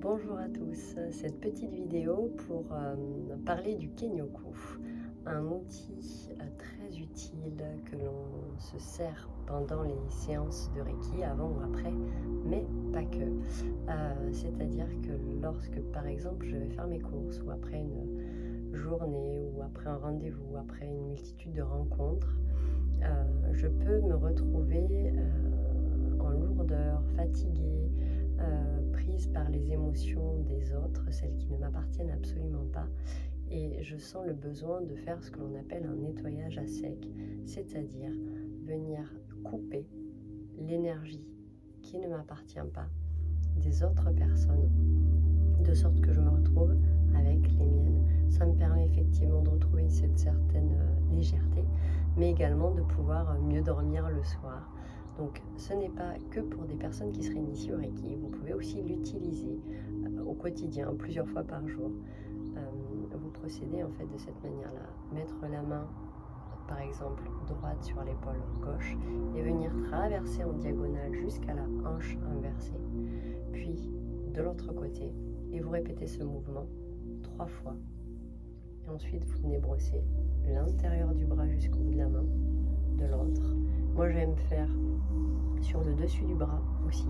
Bonjour à tous, cette petite vidéo pour parler du Kenyoku, un outil très utile que l'on se sert pendant les séances de Reiki, avant ou après, mais pas que. C'est-à-dire que lorsque par exemple je vais faire mes courses ou après une journée ou après un rendez-vous, après une multitude de rencontres, je peux me retrouver en lourdeur, fatiguée, prise par les émotions des autres, celles qui ne m'appartiennent absolument pas, et je sens le besoin de faire ce que l'on appelle un nettoyage à sec, c'est-à-dire venir couper l'énergie qui ne m'appartient pas des autres personnes, de sorte que je me retrouve avec les miennes. Ça me permet effectivement de retrouver cette certaine légèreté, mais également de pouvoir mieux dormir le soir. Donc ce n'est pas que pour des personnes qui seraient initiées au Reiki, vous pouvez aussi l'utiliser au quotidien, plusieurs fois par jour. Vous procédez en fait de cette manière-là, mettre la main par exemple droite sur l'épaule gauche et venir traverser en diagonale jusqu'à la hanche inversée, puis de l'autre côté, et vous répétez ce mouvement 3 fois. Et ensuite vous venez brosser l'intérieur du bras jusqu'au bout de la main, de l'autre. Moi j'aime faire sur le dessus du bras aussi,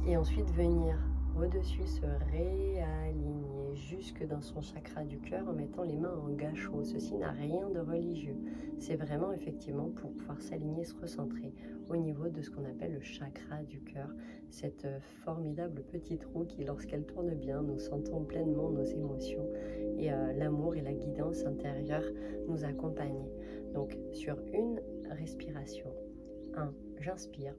et ensuite venir au-dessus se réaligner jusque dans son chakra du cœur en mettant les mains en gâchot. Ceci n'a rien de religieux, c'est vraiment effectivement pour pouvoir s'aligner, se recentrer au niveau de ce qu'on appelle le chakra du cœur, cette formidable petite roue qui, lorsqu'elle tourne bien, nous sentons pleinement nos émotions et l'amour et la guidance intérieure nous accompagnent. Donc sur une respiration, 1, j'inspire.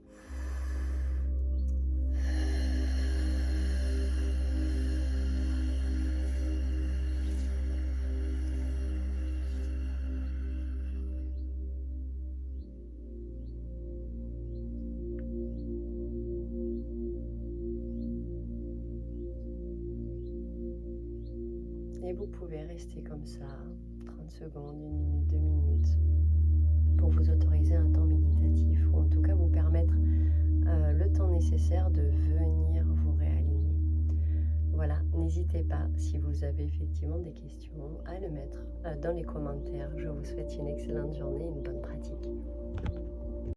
Et vous pouvez rester comme ça 30 secondes, 1 minute, 2 minutes pour vous autoriser un temps méditatif, ou en tout cas vous permettre le temps nécessaire de venir vous réaligner. Voilà, n'hésitez pas, si vous avez effectivement des questions, à le mettre dans les commentaires. Je vous souhaite une excellente journée et une bonne pratique.